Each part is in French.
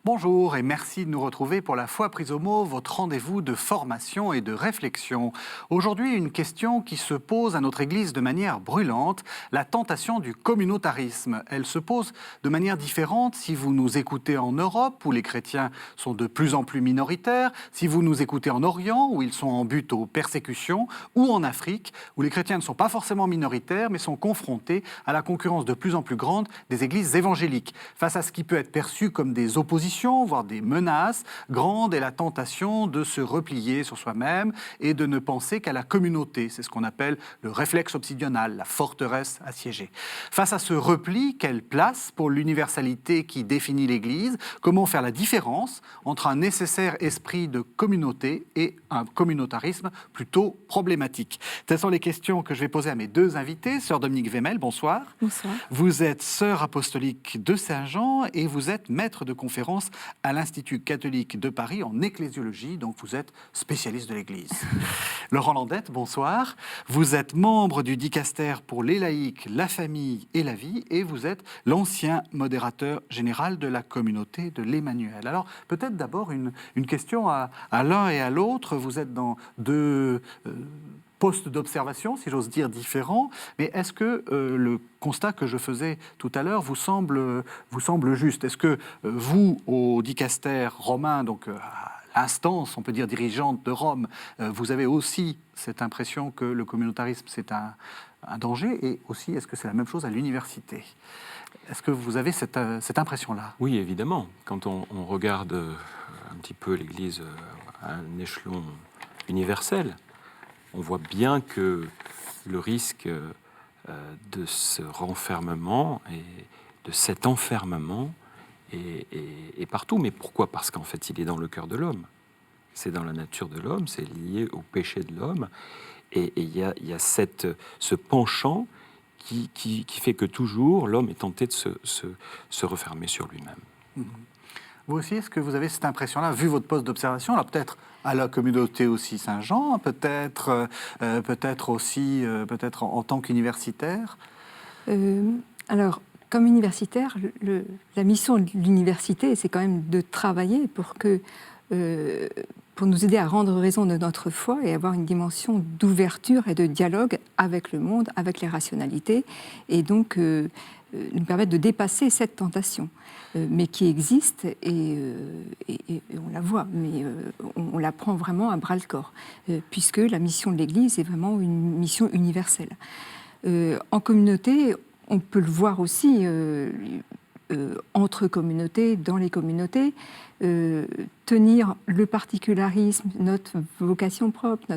Bonjour et merci de nous retrouver pour la foi prise au mot, votre rendez-vous de formation et de réflexion. Aujourd'hui, une question qui se pose à notre Église de manière brûlante, la tentation du communautarisme. Elle se pose de manière différente si vous nous écoutez en Europe, où les chrétiens sont de plus en plus minoritaires, si vous nous écoutez en Orient, où ils sont en butte aux persécutions, ou en Afrique, où les chrétiens ne sont pas forcément minoritaires, mais sont confrontés à la concurrence de plus en plus grande des églises évangéliques. Face à ce qui peut être perçu comme des oppositions, voire des menaces, grande est la tentation de se replier sur soi-même et de ne penser qu'à la communauté. C'est ce qu'on appelle le réflexe obsidional, la forteresse assiégée. Face à ce repli, quelle place pour l'universalité qui définit l'Église? Comment faire la différence entre un nécessaire esprit de communauté et un communautarisme plutôt problématique? Telles sont les questions que je vais poser à mes deux invités. Sœur Dominique Vémel, bonsoir. Bonsoir. Vous êtes sœur apostolique de Saint-Jean et vous êtes maître de conférence à l'Institut catholique de Paris en ecclésiologie, donc vous êtes spécialiste de l'Église. Laurent Landette, bonsoir. Vous êtes membre du dicaster pour les laïcs, la famille et la vie, et vous êtes l'ancien modérateur général de la communauté de l'Emmanuel. Alors, peut-être d'abord une question à l'un et à l'autre. Vous êtes dans deux postes d'observation, si j'ose dire, différents, mais est-ce que le constat que je faisais tout à l'heure vous semble juste? Est-ce que vous, au dicaster romain, donc à l'instance, on peut dire, dirigeante de Rome, vous avez aussi cette impression que le communautarisme, c'est un danger? Et aussi, est-ce que c'est la même chose à l'université? Est-ce que vous avez cette impression-là? Oui, évidemment. Quand on regarde un petit peu l'Église à un échelon universel, on voit bien que le risque de ce renfermement et de cet enfermement est partout. Mais pourquoi? Parce qu'en fait, il est dans le cœur de l'homme. C'est dans la nature de l'homme, c'est lié au péché de l'homme. Et il y a ce penchant qui fait que toujours l'homme est tenté de se refermer sur lui-même. Mmh. Vous aussi, est-ce que vous avez cette impression-là, vu votre poste d'observation, là peut-être à la communauté aussi Saint-Jean, peut-être aussi peut-être en tant qu'universitaire? Alors, comme universitaire, la mission de l'université, c'est quand même de travailler pour nous aider à rendre raison de notre foi et avoir une dimension d'ouverture et de dialogue avec le monde, avec les rationalités, et donc nous permettre de dépasser cette tentation, mais qui existe et on la voit, mais on la prend vraiment à bras-le-corps, puisque la mission de l'Église est vraiment une mission universelle. En communauté, on peut le voir aussi entre communautés, dans les communautés, tenir le particularisme, notre vocation propre,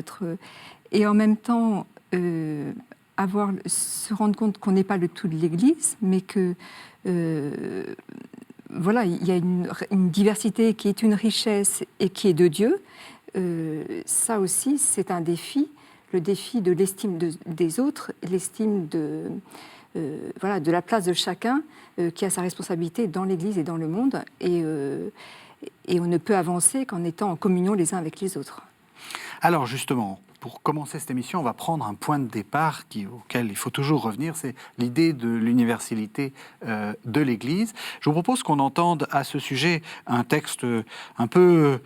et en même temps se rendre compte qu'on n'est pas le tout de l'Église, mais que voilà, il y a une diversité qui est une richesse et qui est de Dieu. Ça aussi, c'est un défi, le défi de l'estime des autres, l'estime de la place de chacun qui a sa responsabilité dans l'Église et dans le monde. Et on ne peut avancer qu'en étant en communion les uns avec les autres. Alors justement, pour commencer cette émission, on va prendre un point de départ auquel il faut toujours revenir, c'est l'idée de l'universalité de l'Église. Je vous propose qu'on entende à ce sujet un texte un peu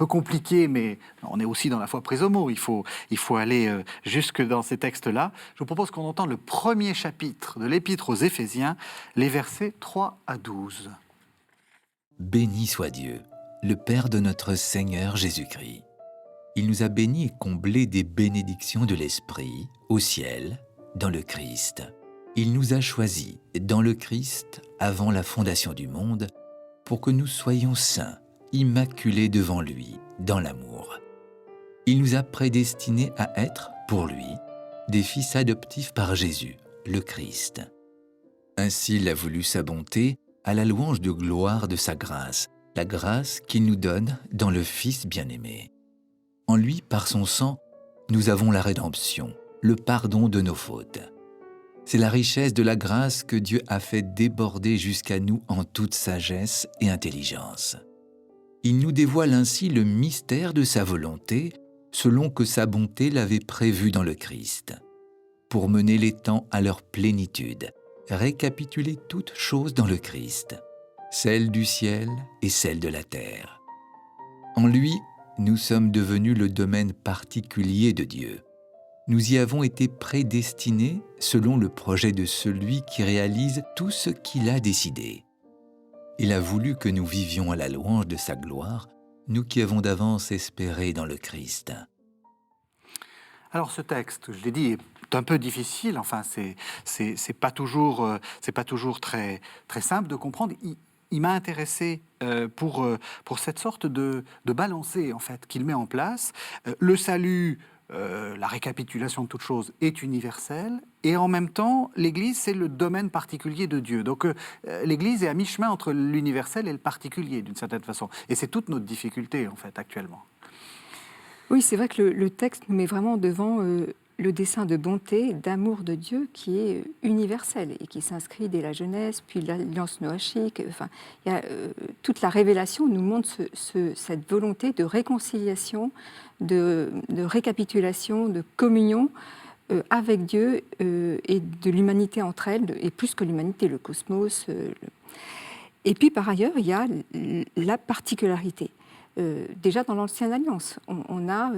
compliqué, mais on est aussi dans la foi prise au mot, il faut aller jusque dans ces textes-là. Je vous propose qu'on entende le premier chapitre de l'Épître aux Éphésiens, les versets 3 à 12. Béni soit Dieu, le Père de notre Seigneur Jésus-Christ. Il nous a bénis et comblés des bénédictions de l'Esprit, au ciel, dans le Christ. Il nous a choisis, dans le Christ, avant la fondation du monde, pour que nous soyons saints, immaculés devant lui, dans l'amour. Il nous a prédestinés à être, pour lui, des fils adoptifs par Jésus, le Christ. Ainsi il a voulu sa bonté à la louange de gloire de sa grâce, la grâce qu'il nous donne dans le Fils bien-aimé. En lui, par son sang, nous avons la rédemption, le pardon de nos fautes. C'est la richesse de la grâce que Dieu a fait déborder jusqu'à nous en toute sagesse et intelligence. Il nous dévoile ainsi le mystère de sa volonté, selon que sa bonté l'avait prévu dans le Christ, pour mener les temps à leur plénitude, récapituler toutes choses dans le Christ. celle du ciel et celle de la terre. En lui, nous sommes devenus le domaine particulier de Dieu. Nous y avons été prédestinés selon le projet de celui qui réalise tout ce qu'il a décidé. Il a voulu que nous vivions à la louange de sa gloire, nous qui avons d'avance espéré dans le Christ. Alors ce texte, je l'ai dit, est un peu difficile. Enfin, c'est pas toujours très très simple de comprendre. Il m'a intéressé pour cette sorte de balancé en fait qu'il met en place. Le salut, la récapitulation de toute chose est universelle, et en même temps, l'Église c'est le domaine particulier de Dieu. Donc l'Église est à mi-chemin entre l'universel et le particulier d'une certaine façon. Et c'est toute notre difficulté en fait actuellement. Oui, c'est vrai que le texte nous met vraiment devant le dessein de bonté, d'amour de Dieu qui est universel et qui s'inscrit dès la Genèse, puis l'alliance noachique. Enfin, toute la révélation nous montre cette volonté de réconciliation, de récapitulation, de communion avec Dieu et de l'humanité entre elles, et plus que l'humanité, le cosmos. Et puis par ailleurs, il y a la particularité. Déjà dans l'Ancienne Alliance, on a,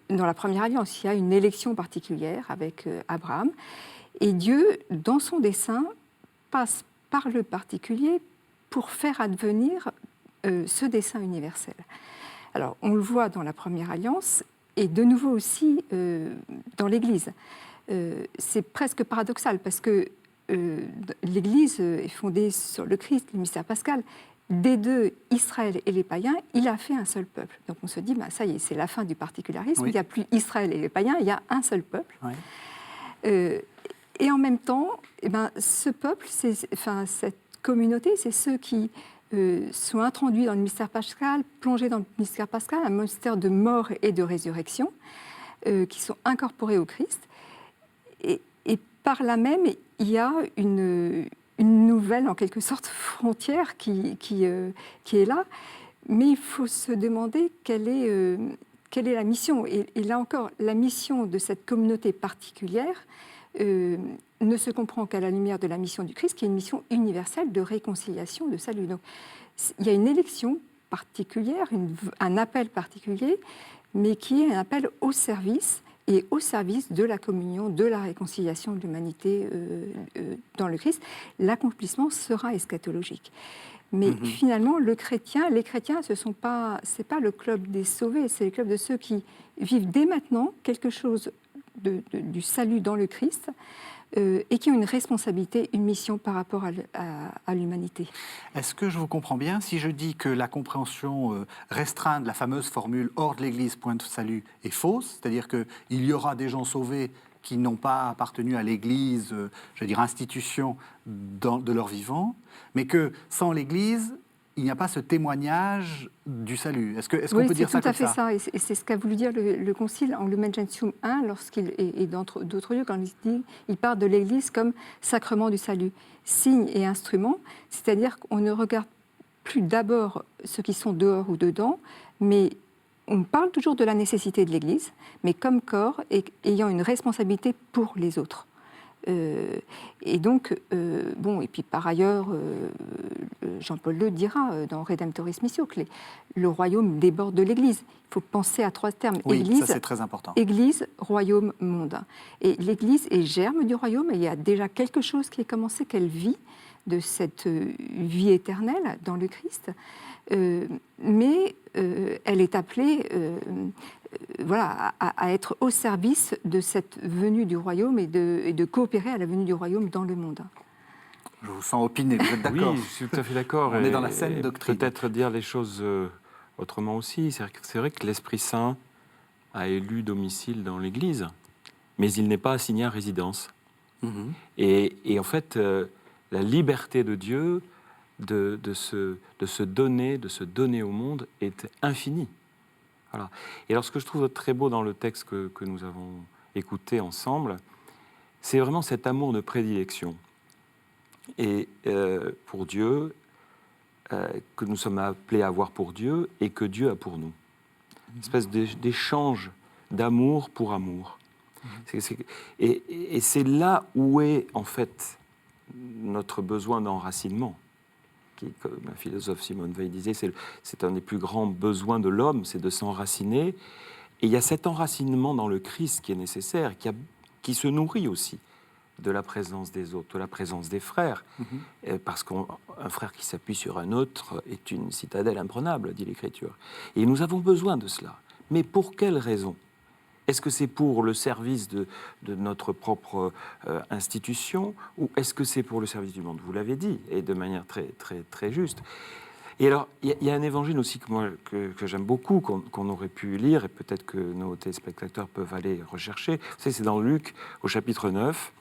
dans la Première Alliance, il y a une élection particulière avec Abraham. Et Dieu, dans son dessein, passe par le particulier pour faire advenir ce dessein universel. Alors, on le voit dans la Première Alliance et de nouveau aussi dans l'Église. C'est presque paradoxal parce que l'Église est fondée sur le Christ, le mystère pascal. Des deux, Israël et les païens, il a fait un seul peuple. Donc on se dit, bah, ça y est, c'est la fin du particularisme, oui. Il n'y a plus Israël et les païens, il y a un seul peuple. Oui. Et en même temps, eh ben, ce peuple, cette communauté, c'est ceux qui sont introduits dans le mystère pascal, plongés dans le mystère pascal, un mystère de mort et de résurrection, qui sont incorporés au Christ. Et par là même, il y a une nouvelle, en quelque sorte, frontière qui est là. Mais il faut se demander quelle est la mission. Et là encore, la mission de cette communauté particulière ne se comprend qu'à la lumière de la mission du Christ, qui est une mission universelle de réconciliation, de salut. Donc, il y a une élection particulière, un appel particulier, mais qui est un appel au service, et au service de la communion, de la réconciliation de l'humanité dans le Christ. L'accomplissement sera eschatologique. Mais finalement, les chrétiens, c'est pas le club des sauvés, c'est le club de ceux qui vivent dès maintenant quelque chose du salut dans le Christ et qui ont une responsabilité, une mission par rapport à l'humanité. Est-ce que je vous comprends bien si je dis que la compréhension restreinte de la fameuse formule « hors de l'Église, point de salut » est fausse, c'est-à-dire qu'il y aura des gens sauvés qui n'ont pas appartenu à l'Église, institution de leur vivant, mais que sans l'Église, il n'y a pas ce témoignage du salut. Est-ce qu'on peut dire ça comme ça ? Oui, c'est tout à fait ça. Et c'est ce qu'a voulu dire le Concile en Lumen Gentium I, lorsqu'il, et dans d'autres lieux, quand il parle de l'Église comme sacrement du salut, signe et instrument, c'est-à-dire qu'on ne regarde plus d'abord ceux qui sont dehors ou dedans, mais on parle toujours de la nécessité de l'Église, mais comme corps ayant une responsabilité pour les autres. Et donc, et puis par ailleurs, Jean-Paul II dira dans Redemptoris Missio que le royaume déborde de l'Église. Il faut penser à 3 termes. Oui, Église, ça c'est très important. Église, royaume, monde. Et l'Église est germe du royaume, et il y a déjà quelque chose qui est commencé, qu'elle vit de cette vie éternelle dans le Christ. Mais elle est appelée à être au service de cette venue du royaume et de coopérer à la venue du royaume dans le monde. Je vous sens opiner, vous êtes d'accord ? Oui, je suis tout à fait d'accord. On est dans la saine doctrine. Peut-être dire les choses autrement aussi. C'est vrai que l'Esprit Saint a élu domicile dans l'Église, mais il n'est pas assigné à résidence. Et en fait, la liberté de Dieu de se donner au monde est infinie. Voilà. Et alors, ce que je trouve très beau dans le texte que nous avons écouté ensemble, c'est vraiment cet amour de prédilection. Et pour Dieu, que nous sommes appelés à avoir pour Dieu et que Dieu a pour nous. Une espèce d'échange d'amour pour amour. Et c'est là où est, en fait, notre besoin d'enracinement. qui, comme un philosophe Simone Veil disait, c'est un des plus grands besoins de l'homme, c'est de s'enraciner. Et il y a cet enracinement dans le Christ qui est nécessaire, qui se nourrit aussi de la présence des autres, de la présence des frères. Parce qu'un frère qui s'appuie sur un autre est une citadelle imprenable, dit l'Écriture. Et nous avons besoin de cela. Mais pour quelle raison ? Est-ce que c'est pour le service de notre propre institution ou est-ce que c'est pour le service du monde ? Vous l'avez dit, et de manière très, très, très juste. Et alors, il y a un évangile aussi que j'aime beaucoup, qu'on aurait pu lire, et peut-être que nos téléspectateurs peuvent aller rechercher. C'est dans Luc, au chapitre 9.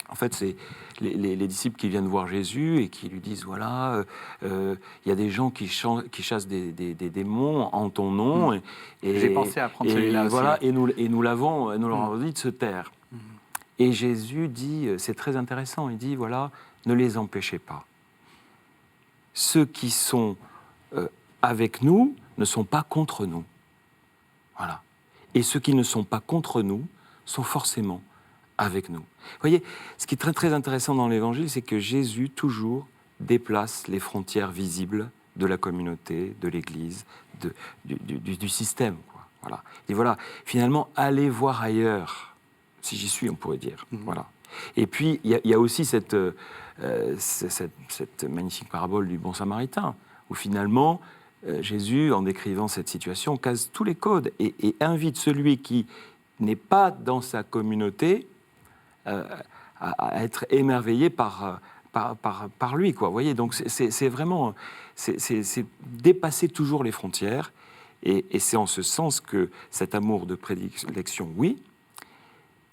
En fait, c'est les disciples qui viennent voir Jésus et qui lui disent, voilà, il y a des gens qui chassent des démons en ton nom. Et j'ai pensé à prendre celui-là aussi. Voilà, et nous leur avons dit de se taire. Et Jésus dit, c'est très intéressant, il dit, voilà, ne les empêchez pas. Ceux qui sont avec nous ne sont pas contre nous. Voilà. Et ceux qui ne sont pas contre nous sont forcément avec nous. Vous voyez, ce qui est très, très intéressant dans l'Évangile, c'est que Jésus, toujours, déplace les frontières visibles de la communauté, de l'Église, du système. Quoi. Voilà. Et voilà, finalement, allez voir ailleurs, si j'y suis, on pourrait dire. Voilà. Et puis, il y a aussi cette magnifique parabole du bon samaritain, où finalement, Jésus, en décrivant cette situation, casse tous les codes et invite celui qui n'est pas dans sa communauté à être émerveillé par lui, quoi. Vous voyez, donc c'est vraiment c'est dépasser toujours les frontières, et c'est en ce sens que cet amour de prédilection, oui,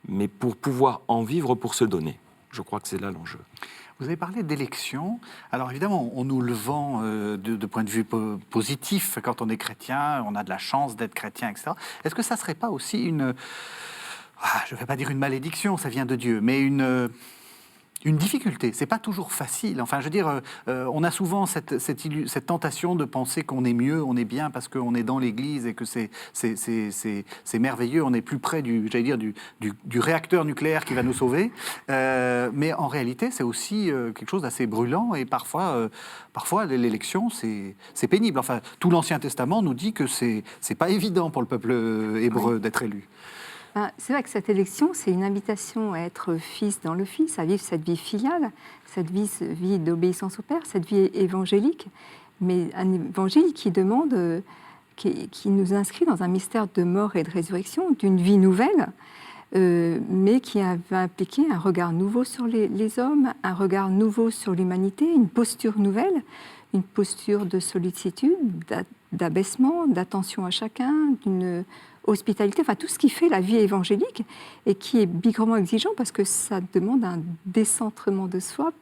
mais pour pouvoir en vivre, pour se donner. Je crois que c'est là l'enjeu. Vous avez parlé d'élection. Alors évidemment, on nous le vend de point de vue positif. Quand on est chrétien, on a de la chance d'être chrétien, etc. Est-ce que ça ne serait pas aussi je ne vais pas dire une malédiction, ça vient de Dieu, mais une difficulté? C'est pas toujours facile. Enfin, je veux dire, on a souvent cette tentation de penser qu'on est mieux, on est bien parce qu'on est dans l'Église et que c'est merveilleux, on est plus près du réacteur nucléaire qui va nous sauver. Mais en réalité, c'est aussi quelque chose d'assez brûlant et parfois l'élection, c'est pénible. Enfin, tout l'Ancien Testament nous dit que c'est pas évident pour le peuple hébreu d'être élu. C'est vrai que cette élection, c'est une invitation à être fils dans le Fils, à vivre cette vie filiale, cette vie d'obéissance au Père, cette vie évangélique, mais un évangile qui demande, qui nous inscrit dans un mystère de mort et de résurrection, d'une vie nouvelle, mais qui va impliquer un regard nouveau sur les hommes, un regard nouveau sur l'humanité, une posture nouvelle, une posture de sollicitude, d'abaissement, d'attention à chacun, d'une hospitalité, enfin tout ce qui fait la vie évangélique et qui est bigrement exigeant parce que ça demande un décentrement de soi,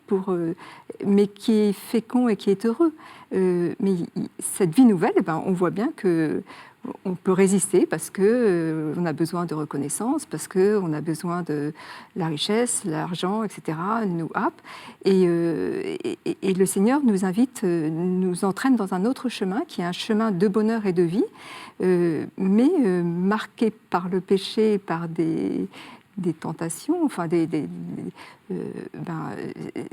mais qui est fécond et qui est heureux. Mais cette vie nouvelle, on voit bien qu'on peut résister parce qu'on a besoin de reconnaissance, parce qu'on a besoin de la richesse, l'argent, etc., nous happe. Et le Seigneur nous invite, nous entraîne dans un autre chemin, qui est un chemin de bonheur et de vie, mais marqué par le péché, par des tentations, enfin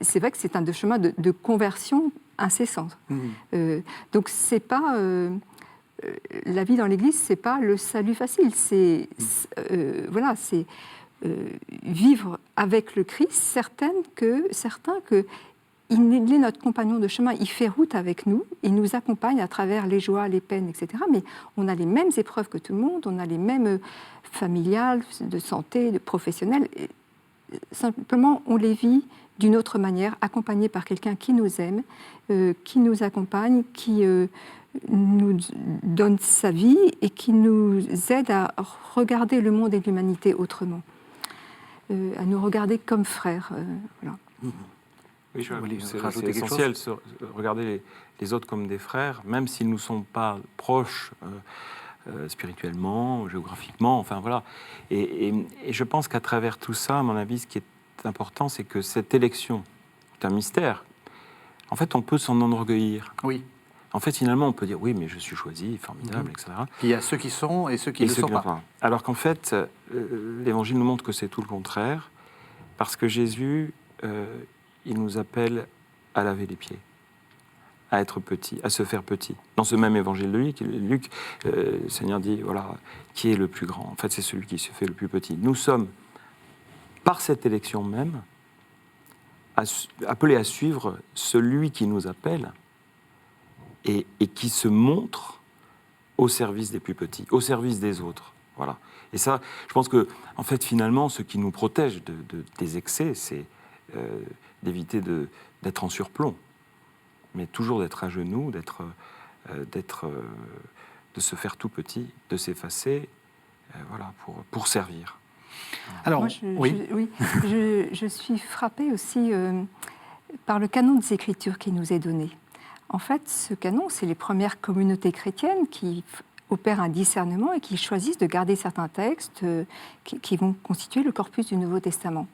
c'est vrai que c'est un chemin de conversion incessante. Donc c'est pas la vie dans l'Église, c'est pas le salut facile. C'est vivre avec le Christ, certain que il est notre compagnon de chemin, il fait route avec nous, il nous accompagne à travers les joies, les peines, etc. Mais on a les mêmes épreuves que tout le monde, on a les mêmes familiales, de santé, de professionnelles. Simplement, on les vit d'une autre manière, accompagnés par quelqu'un qui nous aime, qui nous accompagne, qui nous donne sa vie et qui nous aide à regarder le monde et l'humanité autrement, à nous regarder comme frères. Voilà. Oui, c'est essentiel, regarder les autres comme des frères, même s'ils ne nous sont pas proches spirituellement, géographiquement, enfin voilà. Et je pense qu'à travers tout ça, à mon avis, ce qui est important, c'est que cette élection est un mystère. En fait, on peut s'en enorgueillir. Oui. En fait, finalement, on peut dire, oui, mais je suis choisi, formidable, etc. Puis il y a ceux qui sont et ceux qui ne le sont pas. Alors qu'en fait, l'Évangile nous montre que c'est tout le contraire, parce que Jésus... il nous appelle à laver les pieds. à être petit, à se faire petit. Dans ce même évangile de Luc, le Seigneur dit, voilà, qui est le plus grand? En fait, c'est celui qui se fait le plus petit. Nous sommes, par cette élection même, appelés à suivre celui qui nous appelle et qui se montre au service des plus petits, au service des autres. Voilà. Et ça, je pense que, en fait, finalement, ce qui nous protège des excès, c'est d'éviter d'être en surplomb, mais toujours d'être à genoux, de se faire tout petit, de s'effacer, voilà, pour servir. Alors, Moi, je suis frappée aussi par le canon des Écritures qui nous est donné. En fait, ce canon, c'est les premières communautés chrétiennes qui opèrent un discernement et qui choisissent de garder certains textes qui vont constituer le corpus du Nouveau Testament.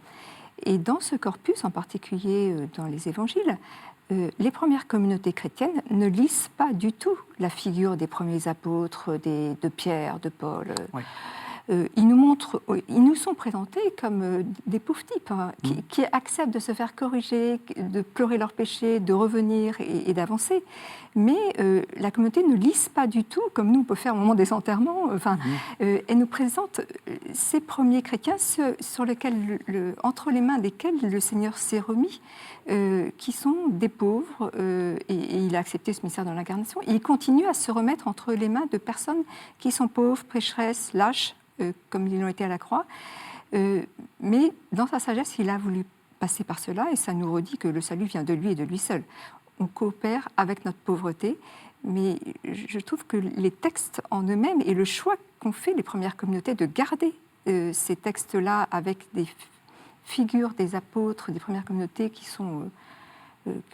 Et dans ce corpus, en particulier dans les évangiles, les premières communautés chrétiennes ne lisent pas du tout la figure des premiers apôtres, de Pierre, de Paul. Oui. Ils nous sont présentés comme des pauvres types qui acceptent de se faire corriger, de pleurer leurs péchés, de revenir et d'avancer. Mais la communauté ne lise pas du tout, comme nous on peut faire au moment des enterrements. Elle nous présente ces premiers chrétiens entre les mains desquels le Seigneur s'est remis, qui sont des pauvres, et il a accepté ce mystère de l'incarnation. Et il continue à se remettre entre les mains de personnes qui sont pauvres, pécheresses, lâches, comme ils l'ont été à la croix. Mais dans sa sagesse, il a voulu passer par cela, et ça nous redit que le salut vient de lui et de lui seul. On coopère avec notre pauvreté, mais je trouve que les textes en eux-mêmes et le choix qu'ont fait les premières communautés de garder ces textes-là avec des figures des apôtres, des premières communautés qui sont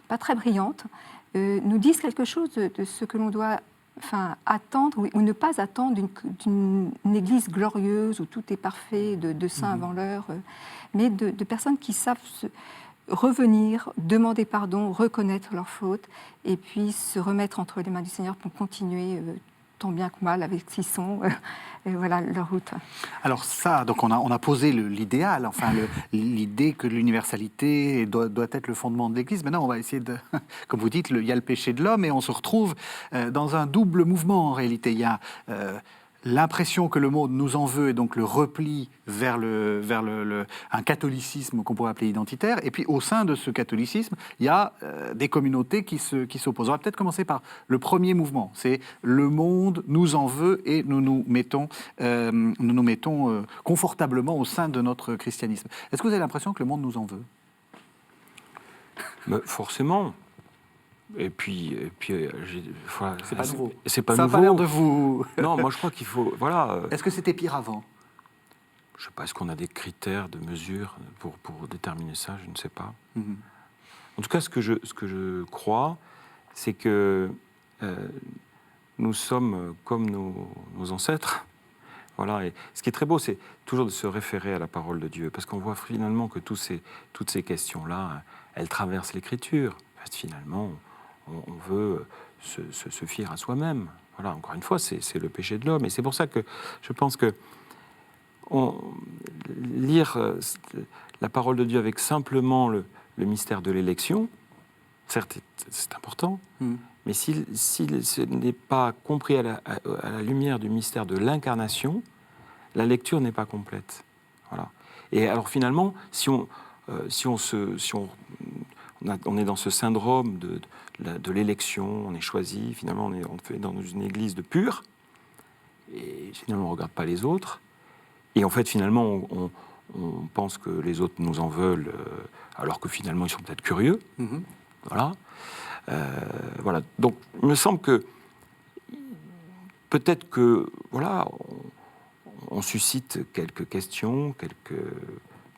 pas très brillantes, nous disent quelque chose de ce que l'on doit attendre ou ne pas attendre d'une église glorieuse où tout est parfait, de saints avant l'heure, mais de personnes qui savent revenir, demander pardon, reconnaître leurs fautes et puis se remettre entre les mains du Seigneur pour continuer tant bien que mal avec ce qu'ils sont, voilà leur route. Alors ça, donc on a posé l'idéal, l'idée que l'universalité doit être le fondement de l'Église. Maintenant, on va essayer de, comme vous dites, il y a le péché de l'homme et on se retrouve dans un double mouvement en réalité. Il y a l'impression que le monde nous en veut et donc le repli vers un catholicisme qu'on pourrait appeler identitaire. Et puis au sein de ce catholicisme, il y a des communautés qui s'opposent. On va peut-être commencer par le premier mouvement. C'est le monde nous en veut et nous nous mettons confortablement au sein de notre christianisme. Est-ce que vous avez l'impression que le monde nous en veut ? Forcément. Et puis voilà, c'est pas nouveau. C'est pas ça nouveau. Ça n'a pas l'air de vous. Non, moi je crois qu'il faut. Voilà. Est-ce que c'était pire avant ? Je ne sais pas, est-ce qu'on a des critères de mesure pour déterminer ça? Je ne sais pas. Mm-hmm. En tout cas, ce que je crois, c'est que nous sommes comme nos ancêtres. Voilà. Et ce qui est très beau, c'est toujours de se référer à la parole de Dieu, parce qu'on voit finalement que toutes ces questions-là, elles traversent l'Écriture. Finalement, on veut se fier à soi-même. Voilà, encore une fois, c'est le péché de l'homme. Et c'est pour ça que je pense que lire la parole de Dieu avec simplement le mystère de l'élection, certes, c'est important, mais si ce n'est pas compris à la lumière du mystère de l'incarnation, la lecture n'est pas complète. Voilà. Et alors finalement, si on est dans ce syndrome de l'élection, on est choisi, finalement on fait dans une église de purs, et finalement on ne regarde pas les autres, et en fait finalement on pense que les autres nous en veulent, alors que finalement ils sont peut-être curieux. Mm-hmm. Voilà. Voilà. Donc il me semble que peut-être que voilà, on suscite quelques questions,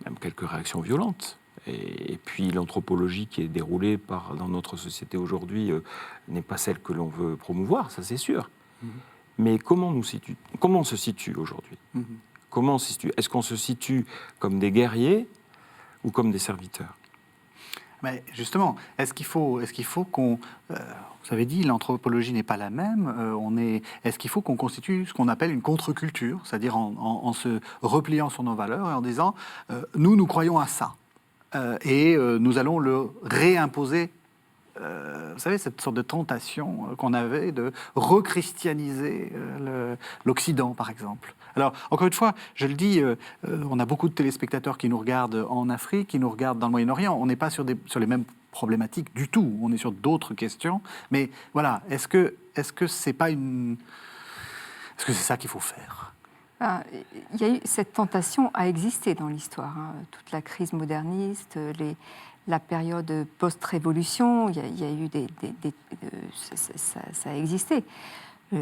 même quelques réactions violentes. Et puis l'anthropologie qui est déroulée dans notre société aujourd'hui n'est pas celle que l'on veut promouvoir, ça c'est sûr. Mm-hmm. Mais comment on se situe aujourd'hui? Mm-hmm. Comment on se situe? Est-ce qu'on se situe comme des guerriers ou comme des serviteurs? Mais justement, est-ce qu'il faut qu'on... vous avez dit, l'anthropologie n'est pas la même. Est-ce qu'il faut qu'on constitue ce qu'on appelle une contre-culture, c'est-à-dire en se repliant sur nos valeurs et en disant nous croyons à ça. Et nous allons le réimposer vous savez, cette sorte de tentation qu'on avait de rechristianiser l'Occident, par exemple. Alors, encore une fois, je le dis, on a beaucoup de téléspectateurs qui nous regardent en Afrique, qui nous regardent dans le Moyen-Orient. On n'est pas sur les mêmes problématiques du tout. On est sur d'autres questions. Mais voilà, est-ce que c'est pas une... Est-ce que c'est ça qu'il faut faire? Il y a eu, cette tentation a existé dans l'histoire. Toute la crise moderniste, la période post-révolution, il y a eu ça a existé.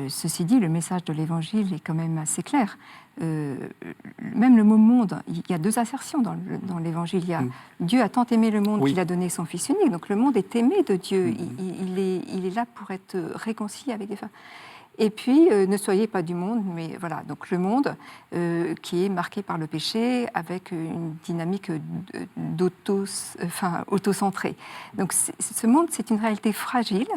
Ceci dit, le message de l'Évangile est quand même assez clair. Même le mot monde, il y a deux assertions dans l'Évangile. Il y a Dieu a tant aimé le monde qu'il a donné son Fils unique. Donc le monde est aimé de Dieu. Il est là pour être réconcilié avec les femmes. Et puis, ne soyez pas du monde, mais voilà. Donc le monde qui est marqué par le péché, avec une dynamique auto-centrée. Donc ce monde, c'est une réalité fragile,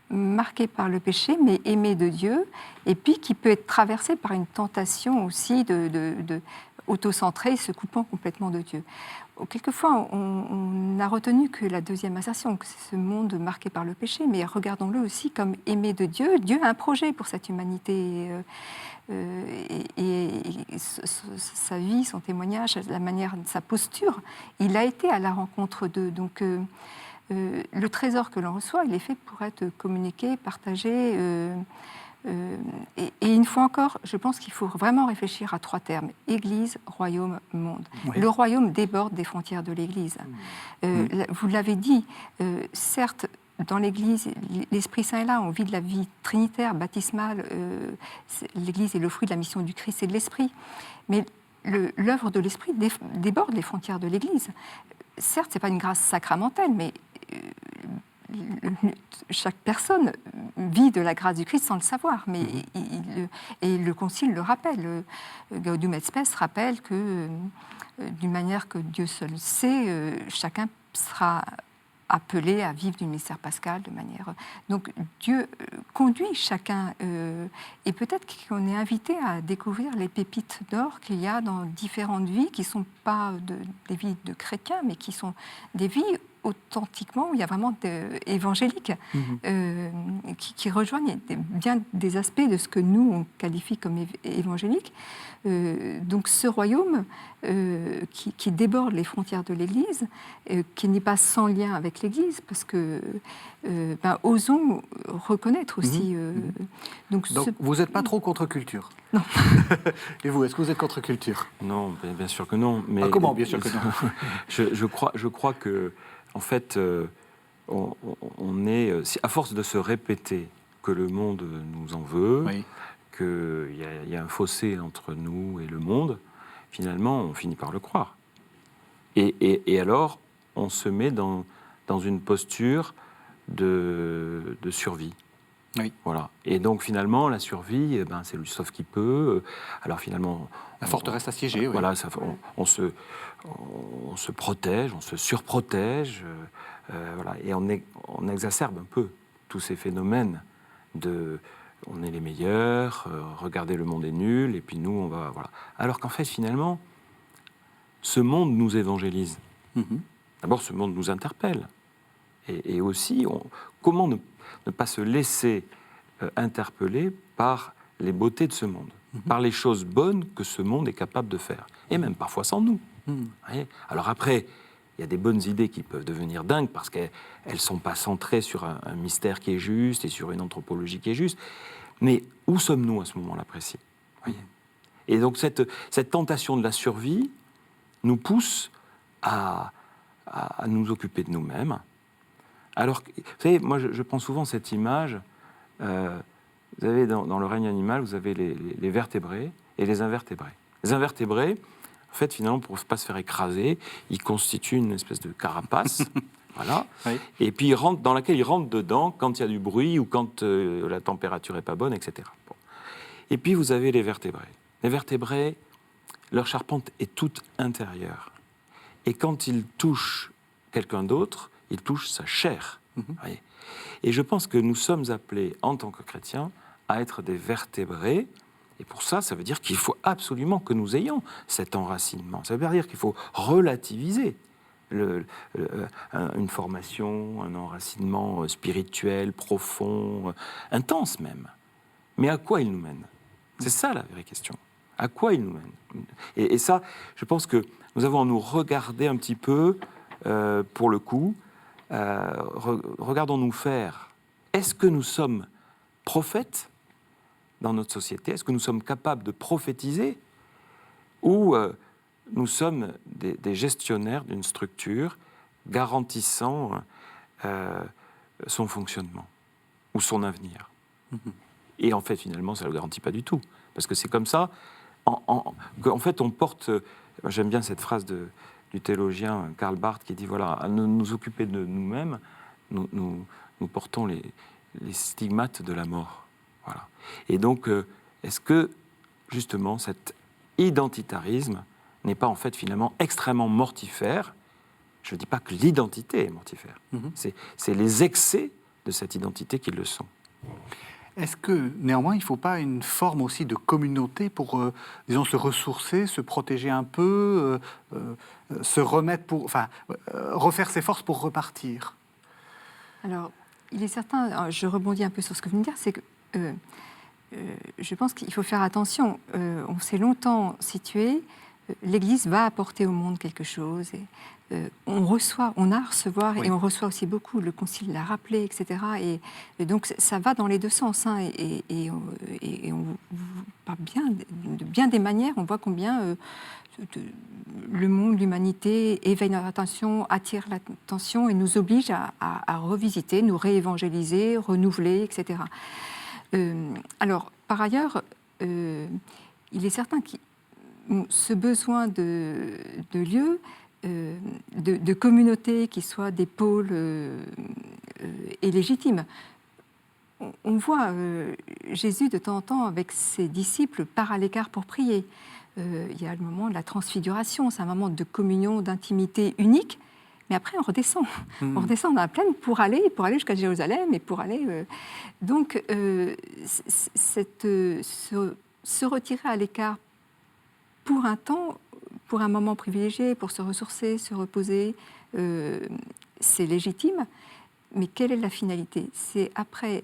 marquée par le péché, mais aimée de Dieu, et puis qui peut être traversée par une tentation aussi de auto-centrée, se coupant complètement de Dieu. Quelquefois, on n'a retenu que la deuxième assertion, que c'est ce monde marqué par le péché, mais regardons-le aussi comme aimé de Dieu. Dieu a un projet pour cette humanité, et sa vie, son témoignage, la manière, sa posture, il a été à la rencontre d'eux. Donc, le trésor que l'on reçoit, il est fait pour être communiqué, partagé. Et une fois encore, je pense qu'il faut vraiment réfléchir à trois termes: Église, royaume, monde. Oui. Le royaume déborde des frontières de l'Église. Vous l'avez dit, certes, dans l'Église, l'Esprit Saint est là, on vit de la vie trinitaire, baptismale. L'Église est le fruit de la mission du Christ et de l'Esprit. Mais l'œuvre de l'Esprit déborde les frontières de l'Église. Certes, ce n'est pas une grâce sacramentelle, mais chaque personne vit de la grâce du Christ sans le savoir, mais et le Concile le rappelle. Gaudium et Spes rappelle que, d'une manière que Dieu seul sait, chacun sera appelé à vivre du mystère pascal de manière... Donc Dieu conduit chacun, et peut-être qu'on est invité à découvrir les pépites d'or qu'il y a dans différentes vies, qui ne sont pas des vies de chrétiens, mais qui sont des vies authentiquement, où il y a vraiment évangéliques, qui rejoignent bien des aspects de ce que nous, on qualifie comme évangélique. Donc ce royaume qui déborde les frontières de l'Église, qui n'est pas sans lien avec l'Église, parce que osons reconnaître aussi... Donc vous n'êtes pas trop contre-culture? Non. Et vous, est-ce que vous êtes contre-culture? Non, bien sûr que non. Mais comment, bien sûr que non? je crois que, en fait, on est, à force de se répéter que le monde nous en veut, qu'il y a un fossé entre nous et le monde, finalement, on finit par le croire. Et alors, on se met dans une posture de survie. Oui. Voilà. Et donc, finalement, la survie, c'est le sauve qui peut. Alors, finalement... La forteresse assiégée, oui. Voilà, on se protège, on se surprotège, voilà, et on exacerbe un peu tous ces phénomènes de on est les meilleurs, regardez, le monde est nul, et puis nous, on va... Voilà. Alors qu'en fait, finalement, ce monde nous évangélise. D'abord, ce monde nous interpelle. Et aussi, comment ne pas se laisser interpeller par les beautés de ce monde, par les choses bonnes que ce monde est capable de faire, et même parfois sans nous. Alors après, il y a des bonnes idées qui peuvent devenir dingues parce qu'elles ne sont pas centrées sur un mystère qui est juste et sur une anthropologie qui est juste. Mais où sommes-nous à ce moment-là précis? Et donc cette tentation de la survie nous pousse à nous occuper de nous-mêmes. Alors, vous savez, moi je prends souvent cette image, vous avez dans le règne animal, vous avez les vertébrés et les invertébrés. Les invertébrés, en fait, finalement, pour ne pas se faire écraser, ils constituent une espèce de carapace, voilà, et puis dans laquelle ils rentrent dedans quand il y a du bruit ou quand la température n'est pas bonne, etc. Bon. Et puis vous avez les vertébrés. Les vertébrés, leur charpente est toute intérieure. Et quand ils touchent quelqu'un d'autre, ils touchent sa chair. Et je pense que nous sommes appelés, en tant que chrétiens, à être des vertébrés. Et pour ça, ça veut dire qu'il faut absolument que nous ayons cet enracinement. Ça veut dire qu'il faut relativiser une formation, un enracinement spirituel, profond, intense même. Mais à quoi il nous mène? C'est ça la vraie question. À quoi il nous mène? Et ça, je pense que nous avons à nous regarder un petit peu, pour le coup, regardons-nous faire. Est-ce que nous sommes prophètes dans notre société? Est-ce que nous sommes capables de prophétiser? Ou nous sommes des gestionnaires d'une structure garantissant son fonctionnement ou son avenir? Et en fait, finalement, ça ne le garantit pas du tout. Parce que c'est comme ça, qu'en fait, on porte... J'aime bien cette phrase du théologien Karl Barth qui dit, voilà, à nous occuper de nous-mêmes, nous portons les stigmates de la mort. Voilà. Et donc, est-ce que, justement, cet identitarisme n'est pas, en fait, finalement, extrêmement mortifère? Je ne dis pas que l'identité est mortifère. C'est les excès de cette identité qui le sont. Est-ce que, néanmoins, il ne faut pas une forme aussi de communauté pour, disons, se ressourcer, se protéger un peu, se remettre pour... Enfin, refaire ses forces pour repartir? Alors, il est certain, je rebondis un peu sur ce que vous venez de dire, c'est que je pense qu'il faut faire attention. On s'est longtemps situé, l'Église va apporter au monde quelque chose. On reçoit, on a à recevoir, oui. Et on reçoit aussi beaucoup. Le Concile l'a rappelé, etc. Et donc ça va dans les deux sens. Hein, et on, par bien des manières, on voit combien le monde, l'humanité éveille notre attention, attire l'attention et nous oblige à revisiter, nous réévangéliser, renouveler, etc. Alors, par ailleurs, il est certain que ce besoin de lieux, de communautés qui soient des pôles est légitime. On voit Jésus de temps en temps avec ses disciples part à l'écart pour prier. Il y a le moment de la transfiguration, c'est un moment de communion, d'intimité unique, mais après on redescend. On redescend dans la plaine pour aller jusqu'à Jérusalem et pour aller... Donc, se retirer à l'écart pour un temps, pour un moment privilégié, pour se ressourcer, se reposer, c'est légitime. Mais quelle est la finalité? C'est après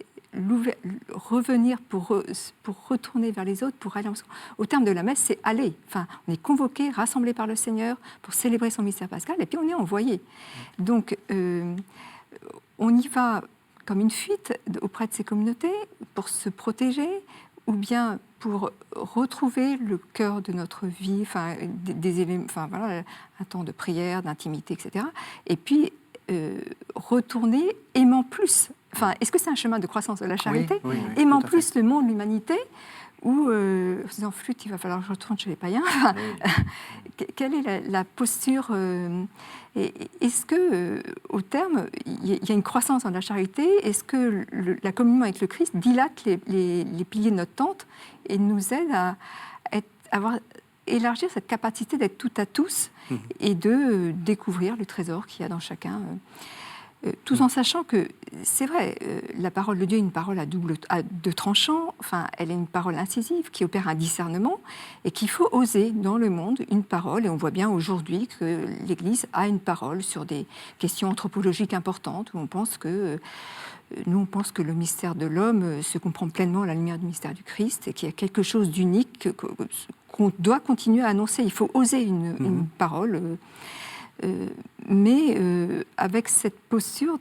revenir pour retourner vers les autres, pour aller ensemble. Au terme de la messe, c'est aller. Enfin, on est convoqué, rassemblé par le Seigneur pour célébrer son mystère pascal, et puis on est envoyé. Donc, on y va comme une fuite auprès de ces communautés pour se protéger, ou bien pour retrouver le cœur de notre vie, enfin, des éléments, enfin, voilà, un temps de prière, d'intimité, etc. Et puis, retourner aimant plus. Enfin, est-ce que c'est un chemin de croissance de la charité? Oui, aimant plus le monde, l'humanité, ou en se disant, flûte, il va falloir que je retourne chez les païens. Quelle est la posture est-ce que, au terme, il y a une croissance dans la charité? Est-ce que la communion avec le Christ dilate les piliers de notre tente et nous aide à élargir cette capacité d'être tout à tous et de découvrir le trésor qu'il y a dans chacun, tout en sachant que, c'est vrai, la parole de Dieu est une parole à deux tranchants, enfin, elle est une parole incisive qui opère un discernement et qu'il faut oser dans le monde une parole. Et on voit bien aujourd'hui que l'Église a une parole sur des questions anthropologiques importantes où on pense que le mystère de l'homme se comprend pleinement à la lumière du mystère du Christ et qu'il y a quelque chose d'unique qu'on doit continuer à annoncer. Il faut oser une parole, mais avec cette posture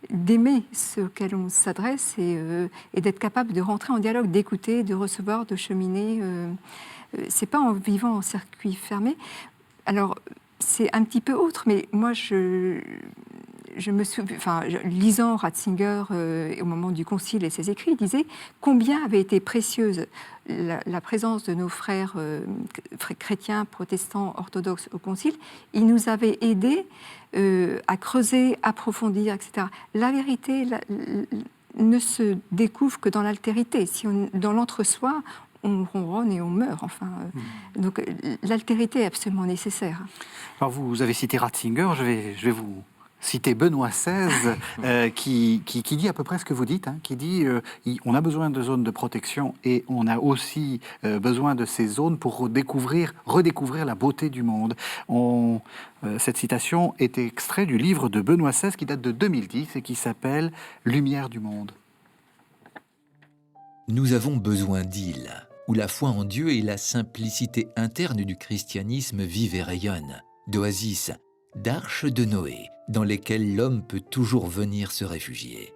d'aimer ce auquel on s'adresse et d'être capable de rentrer en dialogue, d'écouter, de recevoir, de cheminer. C'est pas en vivant en circuit fermé. Alors, c'est un petit peu autre, mais moi, je me souviens, enfin, lisant Ratzinger au moment du Concile et ses écrits, il disait combien avait été précieuse la présence de nos frères chrétiens, protestants, orthodoxes au Concile. Ils nous avaient aidés à creuser, approfondir, etc. La vérité ne se découvre que dans l'altérité. Si dans l'entre-soi, on ronronne et on meurt. Enfin, donc l'altérité est absolument nécessaire. Alors vous avez cité Ratzinger, je vais vous citer Benoît XVI, qui dit à peu près ce que vous dites, hein, qui dit on a besoin de zones de protection et on a aussi besoin de ces zones pour redécouvrir la beauté du monde. Cette citation est extraite du livre de Benoît XVI qui date de 2010 et qui s'appelle « Lumière du monde ». Nous avons besoin d'îles, où la foi en Dieu et la simplicité interne du christianisme vivent et rayonnent, d'oasis, d'arches de Noé, dans lesquelles l'homme peut toujours venir se réfugier.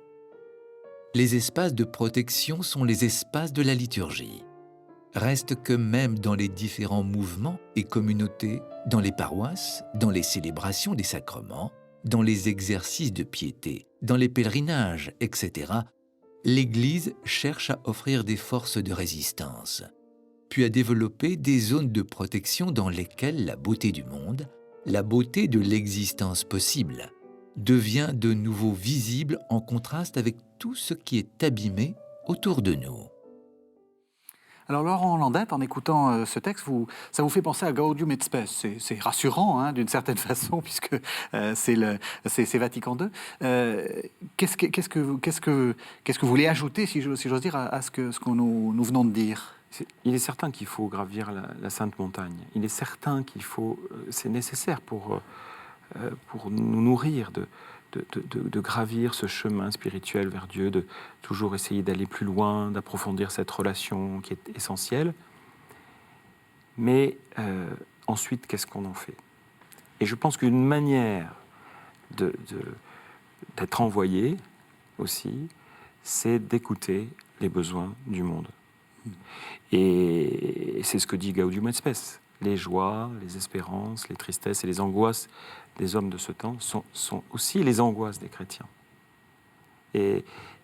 Les espaces de protection sont les espaces de la liturgie. Reste que même dans les différents mouvements et communautés, dans les paroisses, dans les célébrations des sacrements, dans les exercices de piété, dans les pèlerinages, etc., l'Église cherche à offrir des forces de résistance, puis à développer des zones de protection dans lesquelles la beauté du monde, la beauté de l'existence possible, devient de nouveau visible en contraste avec tout ce qui est abîmé autour de nous. Alors Laurent Landette, en écoutant ce texte, ça vous fait penser à Gaudium et Spes. C'est rassurant, hein, d'une certaine façon, puisque c'est Vatican II. Qu'est-ce que vous voulez ajouter, si j'ose dire, à ce que nous venons de dire ? Il est certain qu'il faut gravir la Sainte Montagne. Il est certain c'est nécessaire pour nous nourrir de gravir ce chemin spirituel vers Dieu, de toujours essayer d'aller plus loin, d'approfondir cette relation qui est essentielle. Mais ensuite, qu'est-ce qu'on en fait ? Et je pense qu'une manière d'être envoyé aussi, c'est d'écouter les besoins du monde. Et c'est ce que dit Gaudium et Spes. Les joies, les espérances, les tristesses et les angoisses des hommes de ce temps sont aussi les angoisses des chrétiens. Et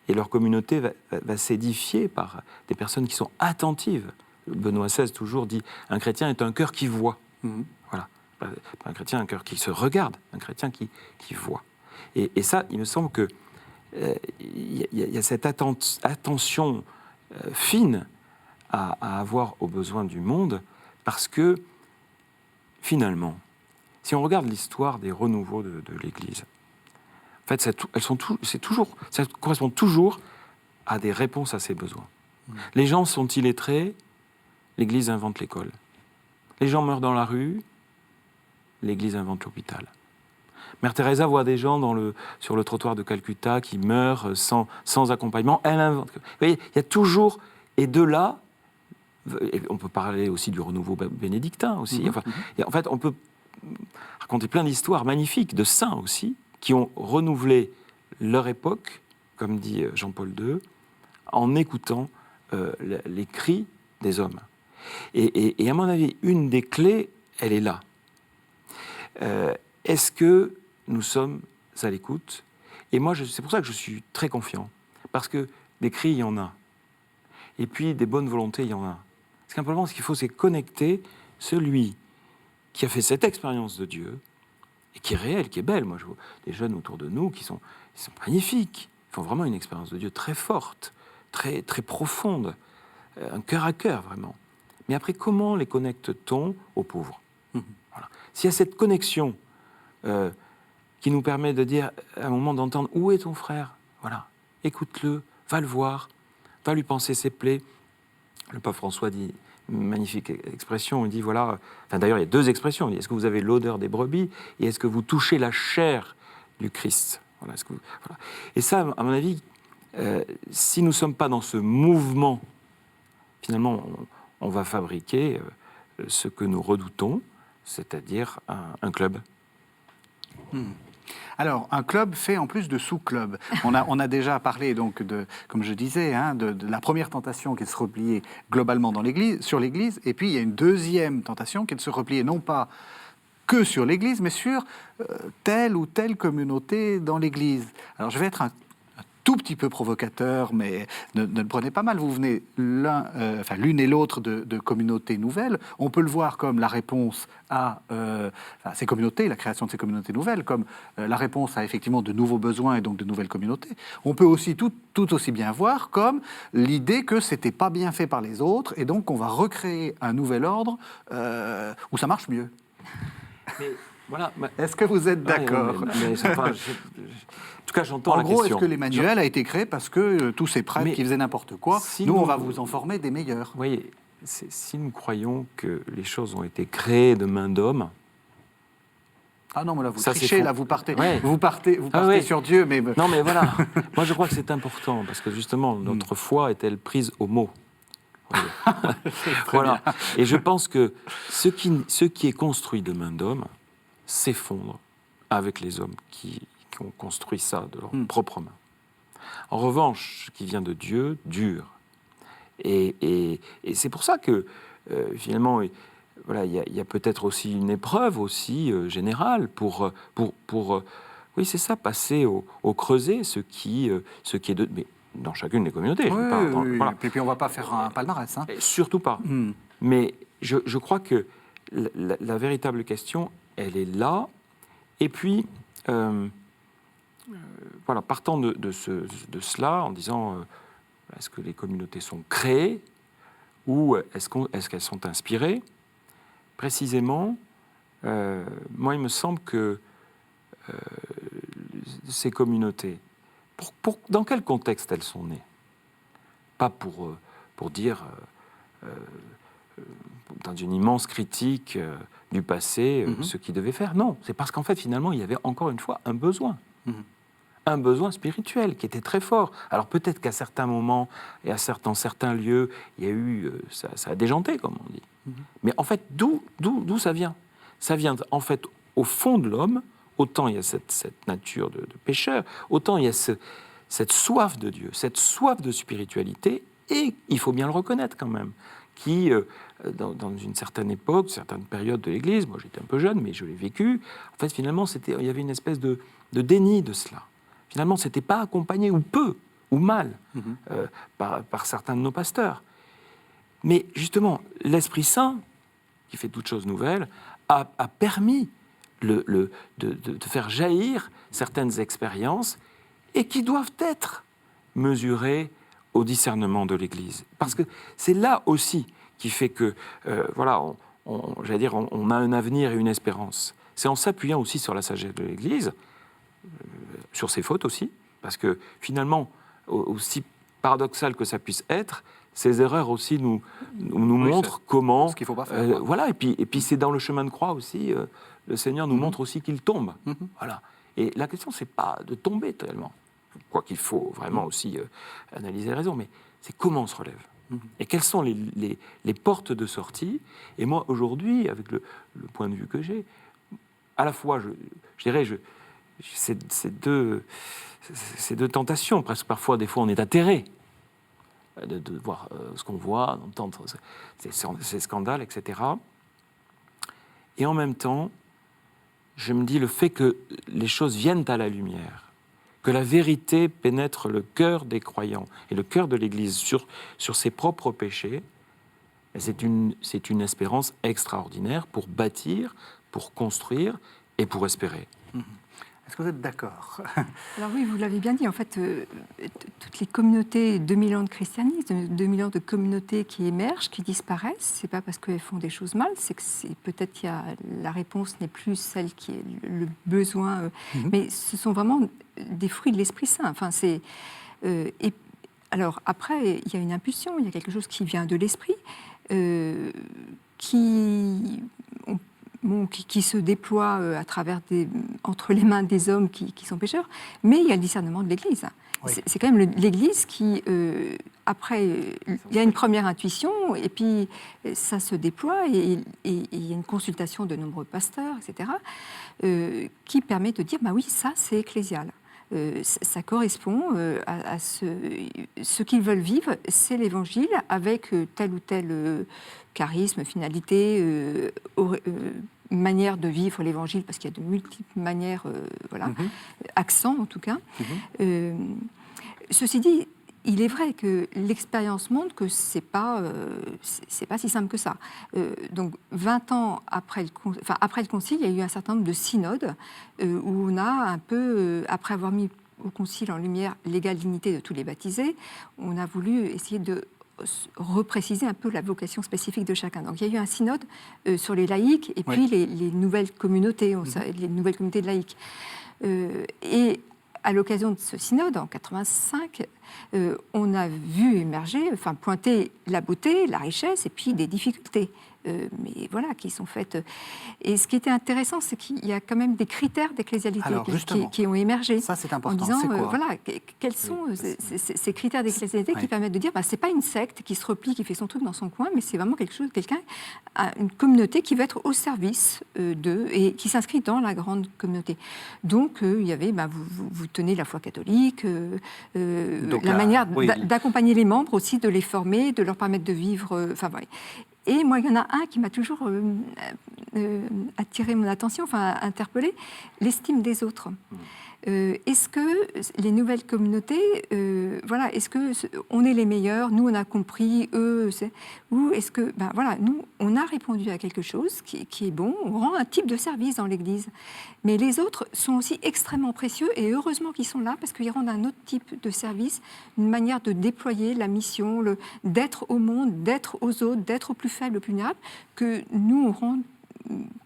leur communauté va s'édifier par des personnes qui sont attentives. Benoît XVI toujours dit « un chrétien est un cœur qui voit ». Voilà. Pas un chrétien, un cœur qui se regarde, un chrétien qui voit. Et ça, il me semble que y a cette attention fine à avoir aux besoins du monde, parce que, finalement, si on regarde l'histoire des renouveaux de l'Église, en fait, ça correspond toujours à des réponses à ces besoins. Les gens sont illettrés, l'Église invente l'école. Les gens meurent dans la rue, l'Église invente l'hôpital. Mère Teresa voit des gens sur le trottoir de Calcutta qui meurent sans accompagnement, elle invente. Vous voyez, il y a toujours, et de là, et on peut parler aussi du renouveau bénédictin aussi. Enfin, en fait, on peut raconter plein d'histoires magnifiques de saints aussi qui ont renouvelé leur époque, comme dit Jean-Paul II, en écoutant les cris des hommes. Et à mon avis, une des clés, elle est là. Est-ce que nous sommes à l'écoute ? Et moi, c'est pour ça que je suis très confiant, parce que des cris, il y en a. Et puis, des bonnes volontés, il y en a. Simplement, ce qu'il faut, c'est connecter celui qui a fait cette expérience de Dieu, et qui est réelle, qui est belle. Moi, je vois des jeunes autour de nous qui sont magnifiques. Ils font vraiment une expérience de Dieu très forte, très, très profonde, un cœur à cœur, vraiment. Mais après, comment les connecte-t-on aux pauvres ? Voilà. S'il y a cette connexion qui nous permet de dire, à un moment, d'entendre « Où est ton frère ?» Voilà, écoute-le, va le voir, va lui penser ses plaies. Le pape François dit une magnifique expression, il dit voilà, enfin d'ailleurs il y a deux expressions, il dit est-ce que vous avez l'odeur des brebis et est-ce que vous touchez la chair du Christ ? Voilà, voilà. Et ça, à mon avis, si nous ne sommes pas dans ce mouvement, finalement, on va fabriquer ce que nous redoutons, c'est-à-dire un club. Alors, un club fait en plus de sous-clubs. On a déjà parlé, donc, comme je disais, hein, de la première tentation qui est de se replier globalement sur l'Église, et puis il y a une deuxième tentation qui est de se replier non pas que sur l'Église, mais sur telle ou telle communauté dans l'Église. Alors, je vais être un tout petit peu provocateur, mais ne le prenez pas mal. Vous venez l'une et l'autre de communautés nouvelles. On peut le voir comme la réponse à ces communautés, la création de ces communautés nouvelles, comme la réponse à effectivement de nouveaux besoins et donc de nouvelles communautés. On peut aussi tout aussi bien voir comme l'idée que c'était pas bien fait par les autres et donc on va recréer un nouvel ordre où ça marche mieux. Mais Voilà. Est-ce que vous êtes d'accord? En tout cas, j'entends la En gros, question. est-ce que l'Emmanuel a été créé parce que tous ces prêtres qui faisaient n'importe quoi, si nous, on va vous en former des meilleurs? Vous voyez, si nous croyons que les choses ont été créées de main d'homme... Ah non, mais là, vous Ça, trichez, faux. là, vous partez Ah ouais. sur Dieu, mais... Non, mais voilà. Moi, je crois que c'est important, parce que justement, notre foi est-elle prise au mot? Voilà. Et je pense que ce qui est construit de main d'homme s'effondre avec les hommes qui ont construit ça de leurs propres mains. En revanche, ce qui vient de Dieu dure. Et c'est pour ça que, finalement, voilà, il y a peut-être aussi une épreuve aussi générale pour oui, c'est ça, passer au creuset ce qui est de... Mais dans chacune des communautés. Oui, voilà. Et puis on ne va pas faire un palmarès. Hein. Et surtout pas. Mais je crois que la véritable question, elle est là. Et puis, voilà, partant de cela, en disant, est-ce que les communautés sont créées ou est-ce qu'elles sont inspirées? Précisément, moi, il me semble que ces communautés, dans quel contexte elles sont nées? Pas pour dire, dans une immense critique du passé, ce qu'ils devaient faire. Non, c'est parce qu'en fait, finalement, il y avait encore une fois un besoin. Un besoin spirituel qui était très fort. Alors peut-être qu'à certains moments et dans certains lieux, il y a eu, ça a déjanté, comme on dit. Mais en fait, d'où ça vient? Ça vient en fait au fond de l'homme. Autant il y a cette nature de pécheur, autant il y a cette soif de Dieu, cette soif de spiritualité, et il faut bien le reconnaître quand même, qui, dans une certaine époque, certaines périodes de l'Église, moi j'étais un peu jeune, mais je l'ai vécu, en fait finalement il y avait une espèce de déni de cela. Finalement, ce n'était pas accompagné, ou peu, ou mal, par certains de nos pasteurs. Mais justement, l'Esprit Saint, qui fait toutes choses nouvelles, a permis de faire jaillir certaines expériences et qui doivent être mesurées au discernement de l'Église. Parce que c'est là aussi qui fait que, voilà, j'allais dire, on a un avenir et une espérance. C'est en s'appuyant aussi sur la sagesse de l'Église, sur ses fautes aussi, parce que finalement, aussi paradoxal que ça puisse être, ces erreurs aussi nous montrent comment... Ce qu'il ne faut pas faire. Voilà, et puis c'est dans le chemin de croix aussi, le Seigneur nous montre aussi qu'il tombe. Voilà. Et la question, c'est pas de tomber tellement, quoi qu'il faut vraiment aussi analyser les raisons, mais c'est comment on se relève. Et quelles sont les portes de sortie. Et moi, aujourd'hui, avec le point de vue que j'ai, à la fois, je dirais, ces deux tentations, presque parfois, des fois, on est atterré de voir ce qu'on voit, d'entendre ces scandales, etc. Et en même temps, je me dis le fait que les choses viennent à la lumière, que la vérité pénètre le cœur des croyants et le cœur de l'Église sur ses propres péchés, c'est une espérance extraordinaire pour bâtir, pour construire et pour espérer. Est-ce que vous êtes d'accord? Alors oui, vous l'avez bien dit, en fait, toutes les communautés, 2000 ans de christianisme, 2000 ans de communautés qui émergent, qui disparaissent, c'est pas parce qu'elles font des choses mal, c'est que peut-être la réponse n'est plus celle qui est le besoin, mais ce sont vraiment des fruits de l'Esprit Saint. Enfin, alors après, il y a une impulsion, il y a quelque chose qui vient de l'Esprit, qui se déploie à travers entre les mains des hommes qui sont pécheurs, mais il y a le discernement de l'Église. Oui. C'est quand même l'Église qui, après, il y a une première intuition, et puis ça se déploie, et il y a une consultation de nombreux pasteurs, etc., qui permet de dire, bah oui, ça c'est ecclésial. Ça correspond à ce qu'ils veulent vivre, c'est l'Évangile avec tel ou tel charisme, finalité, manière de vivre l'Évangile, parce qu'il y a de multiples manières, voilà, accents en tout cas. Ceci dit, il est vrai que l'expérience montre que c'est pas si simple que ça. Donc 20 ans après le Concile, il y a eu un certain nombre de synodes où on a un peu, après avoir mis au Concile en lumière l'égale dignité de tous les baptisés, on a voulu essayer de repréciser un peu la vocation spécifique de chacun. Donc il y a eu un synode sur les laïcs et puis les nouvelles communautés, les nouvelles communautés de laïcs. Et à l'occasion de ce synode, en 85, on a vu émerger, pointer la beauté, la richesse et puis des difficultés. Mais voilà, qui sont faites. Et ce qui était intéressant, c'est qu'il y a quand même des critères d'ecclésialité qui ont émergé. Ça, c'est important. En disant, c'est quoi voilà, quels sont ces critères d'ecclésialité qui permettent de dire, c'est pas une secte qui se replie, qui fait son truc dans son coin, mais c'est vraiment une communauté qui va être au service d'eux et qui s'inscrit dans la grande communauté. Donc, il y avait, vous tenez la foi catholique, la manière d'accompagner les membres aussi, de les former, de leur permettre de vivre. Voilà. Et moi, il y en a un qui m'a toujours attiré mon attention, interpellé, l'estime des autres. Est-ce que les nouvelles communautés, est-ce qu'on est les meilleurs, nous on a compris, eux, ou est-ce que, nous on a répondu à quelque chose qui est bon, on rend un type de service dans l'Église, mais les autres sont aussi extrêmement précieux et heureusement qu'ils sont là parce qu'ils rendent un autre type de service, une manière de déployer la mission, d'être au monde, d'être aux autres, d'être aux plus faibles, aux plus vulnérables, que nous on rend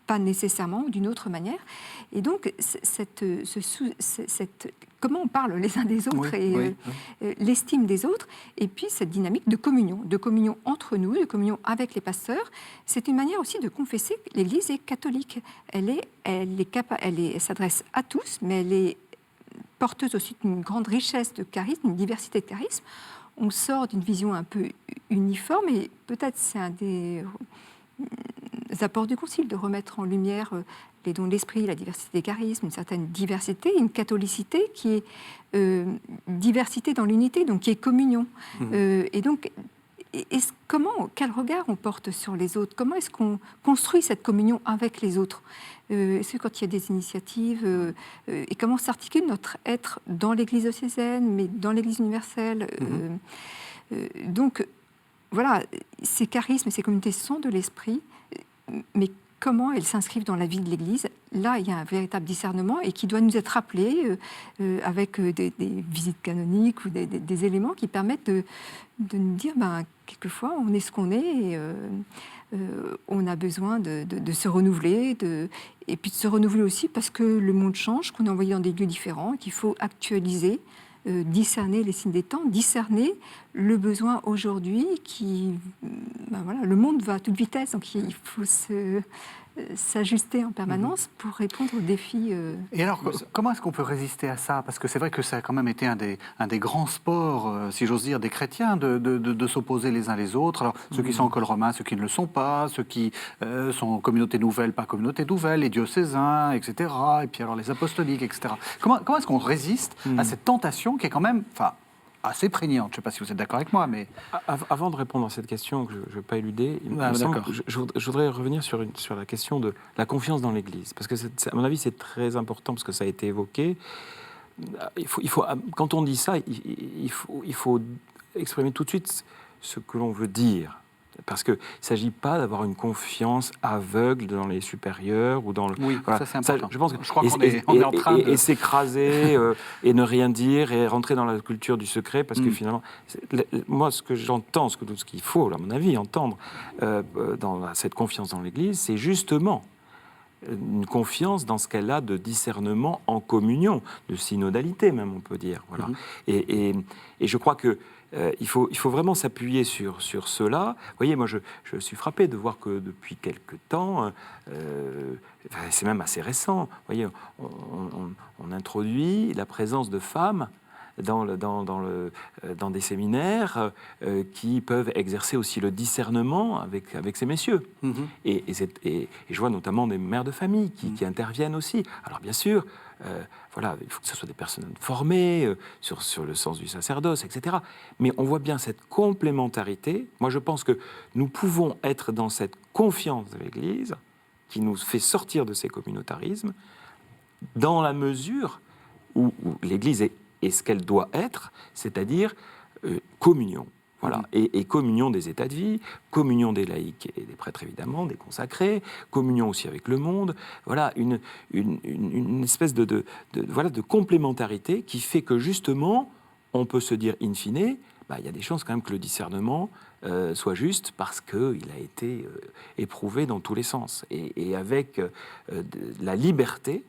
pas nécessairement, d'une autre manière. Et donc, comment on parle les uns des autres l'estime des autres, et puis cette dynamique de communion entre nous, de communion avec les pasteurs, c'est une manière aussi de confesser que l'Église est catholique. Elle s'adresse à tous, mais elle est porteuse aussi d'une grande richesse de charisme, une diversité de charisme. On sort d'une vision un peu uniforme, et peut-être c'est un des apports du Concile de remettre en lumière les dons de l'esprit, la diversité des charismes, une certaine diversité, une catholicité qui est diversité dans l'unité, donc qui est communion. Et donc, quel regard on porte sur les autres? Comment est-ce qu'on construit cette communion avec les autres? Est-ce que quand il y a des initiatives, et comment s'articule notre être dans l'Église diocésaine, mais dans l'Église universelle? Donc, voilà, ces charismes et ces communautés sont de l'esprit, mais comment elles s'inscrivent dans la vie de l'Église? Là, il y a un véritable discernement et qui doit nous être rappelé avec des visites canoniques ou des éléments qui permettent de nous dire, quelquefois, on est ce qu'on est et on a besoin de se renouveler, et puis de se renouveler aussi parce que le monde change, qu'on est envoyé dans des lieux différents, qu'il faut actualiser, discerner les signes des temps, discerner le besoin aujourd'hui le monde va à toute vitesse, donc il faut s'ajuster en permanence pour répondre aux défis. Et alors, comment est-ce qu'on peut résister à ça? Parce que c'est vrai que ça a quand même été un des grands sports, si j'ose dire, des chrétiens, de s'opposer les uns les autres. Alors, ceux qui sont en col romain, ceux qui ne le sont pas, ceux qui sont communauté nouvelle, pas communauté nouvelle, les diocésains, etc. Et puis alors les apostoliques, etc. Comment est-ce qu'on résiste à cette tentation qui est quand même assez prégnante? Je ne sais pas si vous êtes d'accord avec moi, mais... Avant de répondre à cette question que je ne vais pas éluder, je voudrais revenir sur la question de la confiance dans l'Église. Parce que, à mon avis, c'est très important, parce que ça a été évoqué. Quand on dit ça, il faut exprimer tout de suite ce que l'on veut dire. Parce qu'il ne s'agit pas d'avoir une confiance aveugle dans les supérieurs ou dans le... Oui, ça c'est important. Je crois qu'on est en train de... Et s'écraser, et ne rien dire, et rentrer dans la culture du secret, parce que finalement... Moi, ce que j'entends, ce qu'il faut, à mon avis, entendre dans cette confiance dans l'Église, c'est justement une confiance dans ce qu'elle a de discernement en communion, de synodalité même, on peut dire. Voilà. Et je crois que il faut vraiment s'appuyer sur cela. Vous voyez, moi, je suis frappé de voir que depuis quelque temps, c'est même assez récent, vous voyez, on introduit la présence de femmes dans des séminaires qui peuvent exercer aussi le discernement avec ces messieurs. Et je vois notamment des mères de famille qui interviennent aussi. Alors bien sûr, il faut que ce soit des personnes formées sur le sens du sacerdoce, etc. Mais on voit bien cette complémentarité. Moi, je pense que nous pouvons être dans cette confiance de l'Église qui nous fait sortir de ces communautarismes dans la mesure où l'Église est ce qu'elle doit être, c'est-à-dire communion. Voilà. Et communion des états de vie, communion des laïcs et des prêtres évidemment, des consacrés, communion aussi avec le monde. Voilà, une espèce de complémentarité qui fait que justement, on peut se dire in fine, il y a des chances quand même que le discernement soit juste parce qu'il a été éprouvé dans tous les sens. Et avec la liberté,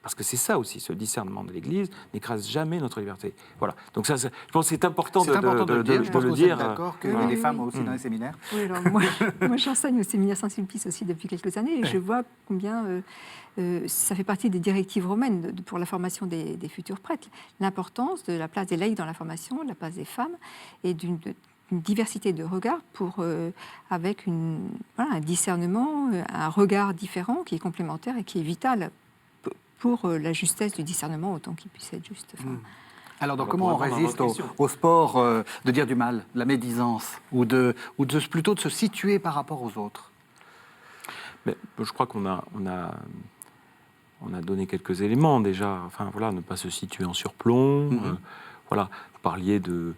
parce que c'est ça aussi, ce discernement de l'Église n'écrase jamais notre liberté. Voilà. Donc ça, je pense que c'est important C'est important de le dire. Je pense le que vous êtes dire. d'accord qu'il y Oui, a des oui, femmes oui. aussi dans les séminaires. Oui, alors moi j'enseigne au séminaire Saint-Sulpice aussi depuis quelques années et je vois combien ça fait partie des directives romaines pour la formation des futurs prêtres. L'importance de la place des laïcs dans la formation, de la place des femmes et d'une diversité de regards avec un discernement, un regard différent qui est complémentaire et qui est vital pour la justesse du discernement autant qu'il puisse être juste. Enfin, Alors, donc, On va comment on pouvoir répondre à résiste votre question. au sport de dire du mal, la médisance, plutôt de se situer par rapport aux autres? Mais je crois qu'on a donné quelques éléments déjà. Enfin, voilà, ne pas se situer en surplomb. Voilà, vous parliez de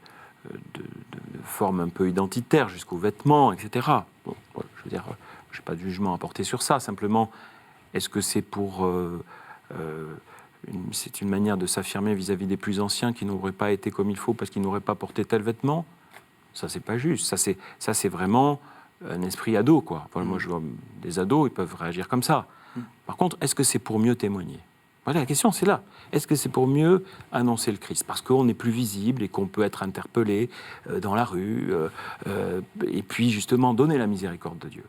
formes un peu identitaires jusqu'aux vêtements, etc. Bon, je veux dire, je n'ai pas de jugement à porter sur ça. Simplement, est-ce que c'est pour... c'est une manière de s'affirmer vis-à-vis des plus anciens qui n'auraient pas été comme il faut parce qu'ils n'auraient pas porté tel vêtement? Ça, c'est pas juste. Ça, c'est vraiment un esprit ado, quoi. Voilà, moi, je vois des ados, ils peuvent réagir comme ça. Par contre, est-ce que c'est pour mieux témoigner? Voilà, la question, c'est là. Est-ce que c'est pour mieux annoncer le Christ? Parce qu'on est plus visible et qu'on peut être interpellé dans la rue, et puis justement donner la miséricorde de Dieu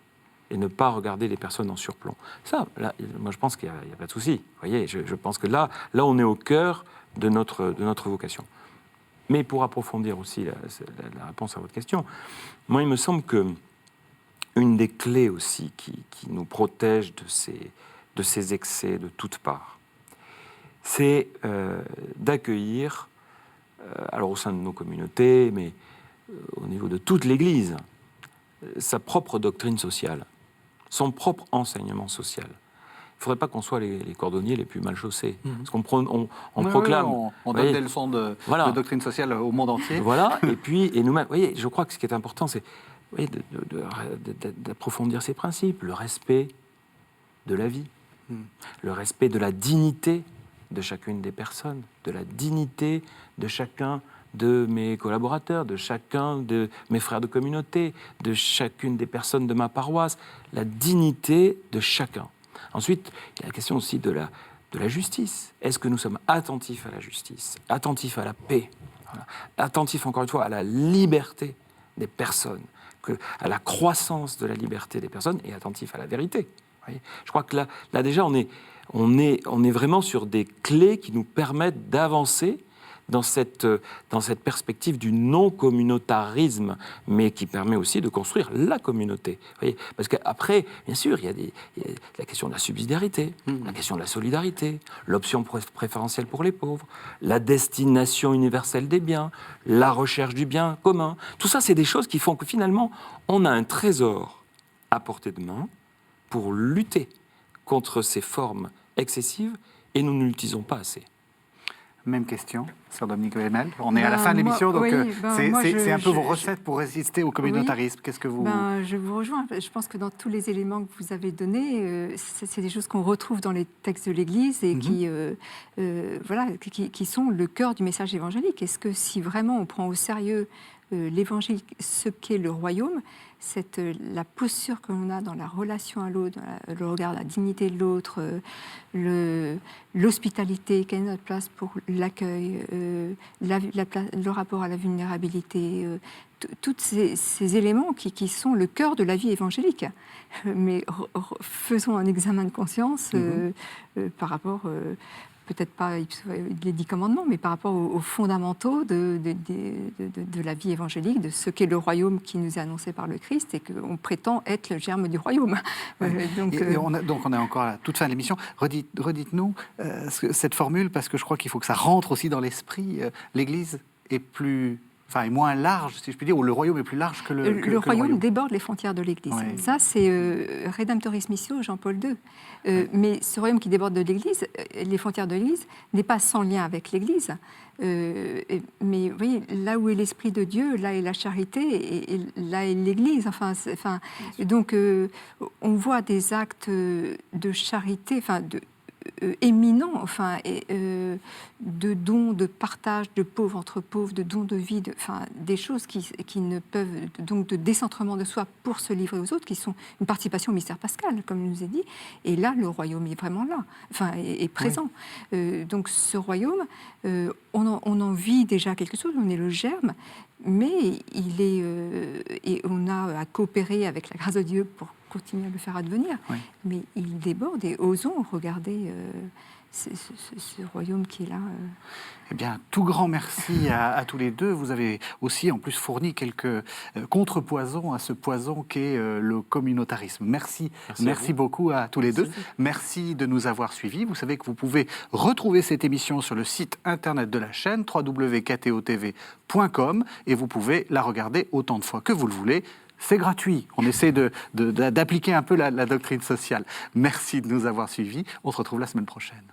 et ne pas regarder les personnes en surplomb. Ça, là, moi, je pense qu'il n'y a pas de souci. Vous voyez, je pense que là, on est au cœur de notre vocation. Mais pour approfondir aussi la réponse à votre question, moi, il me semble que une des clés aussi qui nous protège de ces excès de toutes parts, c'est d'accueillir, alors au sein de nos communautés, mais au niveau de toute l'Église, sa propre doctrine sociale, son propre enseignement social. Il ne faudrait pas qu'on soit les cordonniers les plus mal chaussés. Parce qu'on proclame... On donne des leçons de doctrine sociale au monde entier. Voilà, et nous-mêmes, vous voyez, je crois que ce qui est important, c'est d'approfondir ces principes, le respect de la vie, le respect de la dignité de chacune des personnes, de la dignité de chacun de mes collaborateurs, de chacun de mes frères de communauté, de chacune des personnes de ma paroisse, la dignité de chacun. Ensuite, il y a la question aussi de la justice. Est-ce que nous sommes attentifs à la justice, attentifs à la paix, voilà, attentifs encore une fois à la liberté des personnes, à la croissance de la liberté des personnes et attentifs à la vérité? Vous voyez, je crois que là déjà, on est vraiment sur des clés qui nous permettent d'avancer dans cette perspective du non-communautarisme, mais qui permet aussi de construire la communauté. Vous voyez, parce qu'après, bien sûr, il y a la question de la subsidiarité, la question de la solidarité, l'option préférentielle pour les pauvres, la destination universelle des biens, la recherche du bien commun. Tout ça, c'est des choses qui font que finalement, on a un trésor à portée de main pour lutter contre ces formes excessives, et nous ne l'utilisons pas assez. Même question, Sœur Dominique Wemel. On est à la fin de l'émission, donc c'est un peu vos recettes pour résister au communautarisme. Qu'est-ce que vous... Je vous rejoins. Je pense que dans tous les éléments que vous avez donnés, c'est des choses qu'on retrouve dans les textes de l'Église et qui sont le cœur du message évangélique. Est-ce que si vraiment on prend au sérieux l'Évangile, ce qu'est le royaume, la posture que l'on a dans la relation à l'autre, le regard, la dignité de l'autre, l'hospitalité, quelle est notre place pour l'accueil, le rapport à la vulnérabilité, tous ces éléments qui sont le cœur de la vie évangélique. Mais faisons un examen de conscience par rapport... peut-être pas les 10 commandements, mais par rapport aux fondamentaux de la vie évangélique, de ce qu'est le royaume qui nous est annoncé par le Christ et qu'on prétend être le germe du royaume. Donc on est encore à la toute fin de l'émission. Redites-nous cette formule, parce que je crois qu'il faut que ça rentre aussi dans l'esprit. L'Église est moins large, si je puis dire, ou le royaume est plus large que le royaume déborde les frontières de l'Église. Ouais. Ça, c'est Redemptoris Missio, Jean-Paul II. Mais ce royaume qui déborde de l'Église, les frontières de l'Église, n'est pas sans lien avec l'Église. Mais vous voyez, là où est l'Esprit de Dieu, là est la charité, et là est l'Église. Donc, on voit des actes de charité, éminent, enfin, de dons, de partage, de pauvres entre pauvres, de dons de vie, des choses qui ne peuvent, donc de décentrement de soi pour se livrer aux autres, qui sont une participation au mystère pascal, comme il nous est dit. Et là, le royaume est vraiment là, enfin, est présent. Oui. Donc ce royaume, on en vit déjà quelque chose, on est le germe, mais il est, et on a à coopérer avec la grâce de Dieu pour continuer à le faire advenir. Oui. Mais il déborde et osons regarder ce royaume qui est là. Eh bien, tout grand merci à tous les deux. Vous avez aussi en plus fourni quelques contrepoisons à ce poison qu'est le communautarisme. Merci beaucoup à tous les deux. Merci de nous avoir suivis. Vous savez que vous pouvez retrouver cette émission sur le site internet de la chaîne www.ktotv.com et vous pouvez la regarder autant de fois que vous le voulez. C'est gratuit. On essaie d'appliquer un peu la doctrine sociale. Merci de nous avoir suivis. On se retrouve la semaine prochaine.